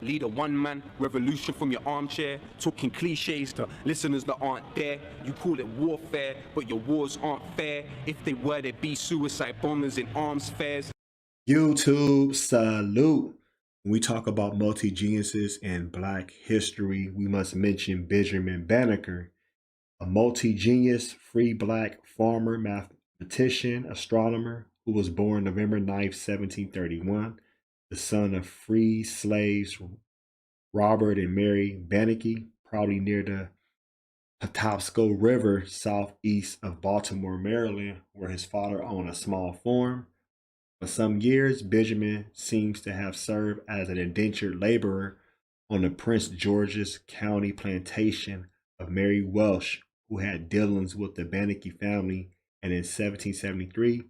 Lead a one-man revolution from your armchair, talking cliches to listeners that aren't there. You call it warfare, but your wars aren't fair. If they were, there'd be suicide bombers in arms fairs. YouTube, salute. When we talk about multi-geniuses in Black history, we must mention Benjamin Banneker, a multi-genius, free Black farmer, mathematician, astronomer who was born November 9th, 1731, the son of free slaves Robert and Mary Banneker, probably near the Patapsco River, southeast of Baltimore, Maryland, where his father owned a small farm. For some years, Benjamin seems to have served as an indentured laborer on the Prince George's County plantation of Mary Welsh, who had dealings with the Banneker family, and in 1773,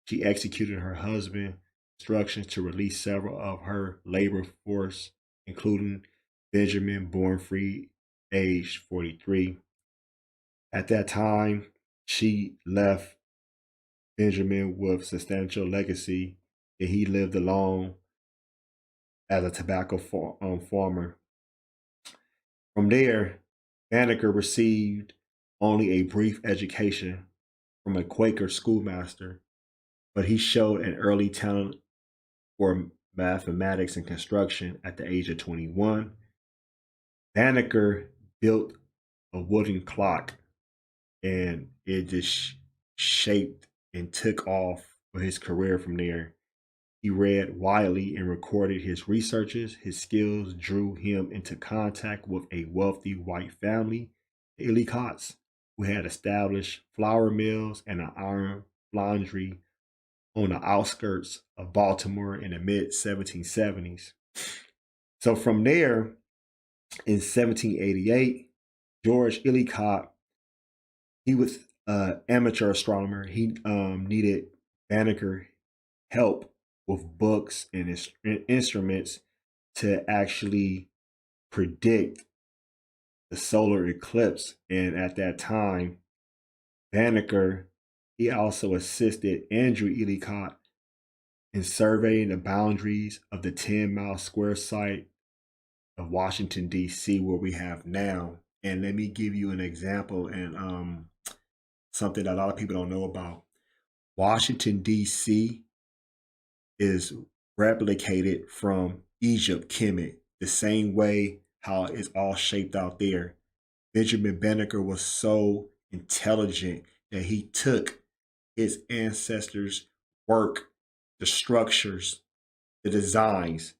she executed her husband's instructions to release several of her labor force, including Benjamin, born free, aged 43. At that time, she left Benjamin with substantial legacy, and he lived alone as a tobacco farmer. From there, Banneker received only a brief education from a Quaker schoolmaster, but he showed an early talent for mathematics and construction at the age of 21. Banneker built a wooden clock, and it just shaped and took off for his career from there. He read widely and recorded his researches. His skills drew him into contact with a wealthy white family, the Ellicotts, who had established flour mills and an iron foundry on the outskirts of Baltimore in the mid 1770s. So from there, in 1788, George Ellicott, he was an amateur astronomer. He needed Banneker help with books and instruments to actually predict the solar eclipse. And at that time, Banneker, he also assisted Andrew Ellicott in surveying the boundaries of the 10-mile square site of Washington, D.C., where we have now. And let me give you an example and something that a lot of people don't know about. Washington, D.C. is replicated from Egypt, Kemet, the same way how it's all shaped out there. Benjamin Banneker was so intelligent that he took his ancestors' work, the structures, the designs,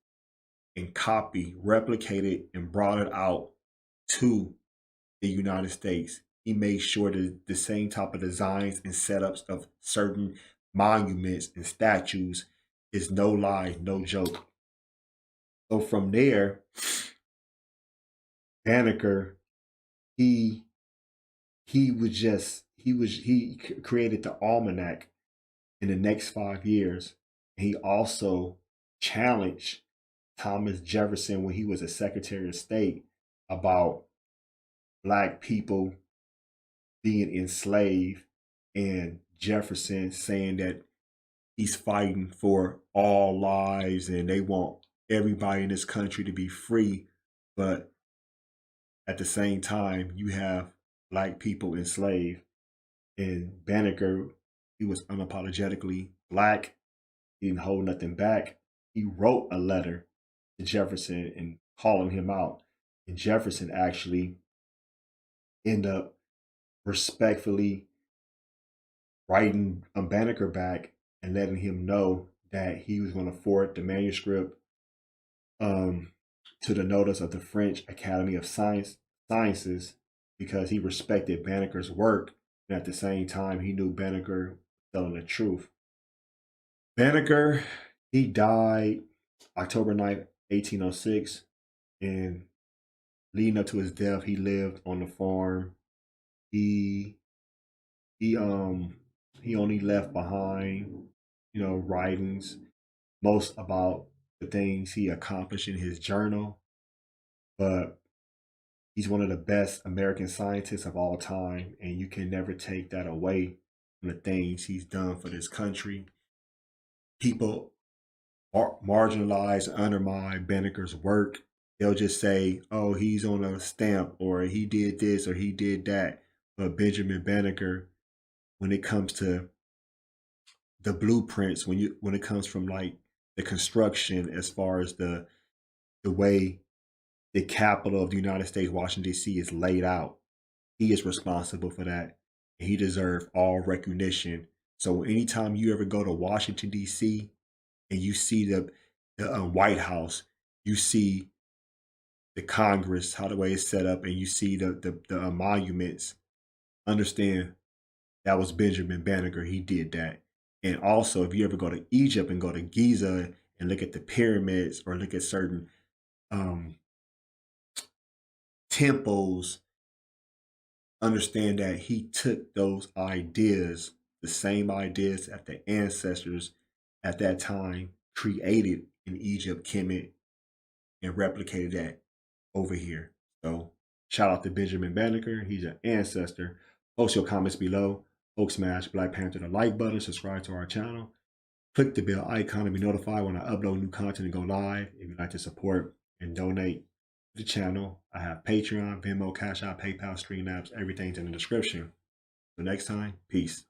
and replicated, and brought it out to the United States. He made sure that the same type of designs and setups of certain monuments and statues is no lie, no joke. So from there, Banneker, he he created the almanac in the next 5 years. He also challenged Thomas Jefferson when he was a Secretary of State about Black people being enslaved, and Jefferson saying that he's fighting for all lives and they want everybody in this country to be free. But at the same time, you have Black people enslaved. And Banneker, he was unapologetically Black. He didn't hold nothing back. He wrote a letter to Jefferson and calling him out. And Jefferson actually ended up respectfully writing Banneker back and letting him know that he was going to forward the manuscript to the notice of the French Academy of Sciences, because he respected Banneker's work, and at the same time he knew Banneker was telling the truth. Banneker, he died October 9th, 1806, and leading up to his death, he lived on the farm. He he um he only left behind, writings, most about the things he accomplished in his journal, but he's one of the best American scientists of all time, and you can never take that away from the things he's done for this country. People marginalize, undermine Banneker's work. They'll just say, oh, he's on a stamp, or he did this, or he did that. But Benjamin Banneker, when it comes to the blueprints, when it comes from like the construction, as far as the way the capital of the United States, Washington, D.C., is laid out, he is responsible for that. And he deserves all recognition. So anytime you ever go to Washington, D.C., and you see the White House, you see the Congress, how the way it's set up, and you see the monuments, understand that was Benjamin Banneker. He did that. And also, if you ever go to Egypt and go to Giza and look at the pyramids, or look at certain um, temples, understand that he took those ideas, the same ideas that the ancestors at that time created in Egypt, Kemet, and replicated that over here. So shout out to Benjamin Banneker. He's an ancestor. Post your comments below. Folks, smash Black Panther the like button, subscribe to our channel. Click the bell icon to be notified when I upload new content and go live. If you'd like to support and donate to the channel, I have Patreon, Venmo, Cash App, PayPal, Streamlabs, everything's in the description. Until next time, peace.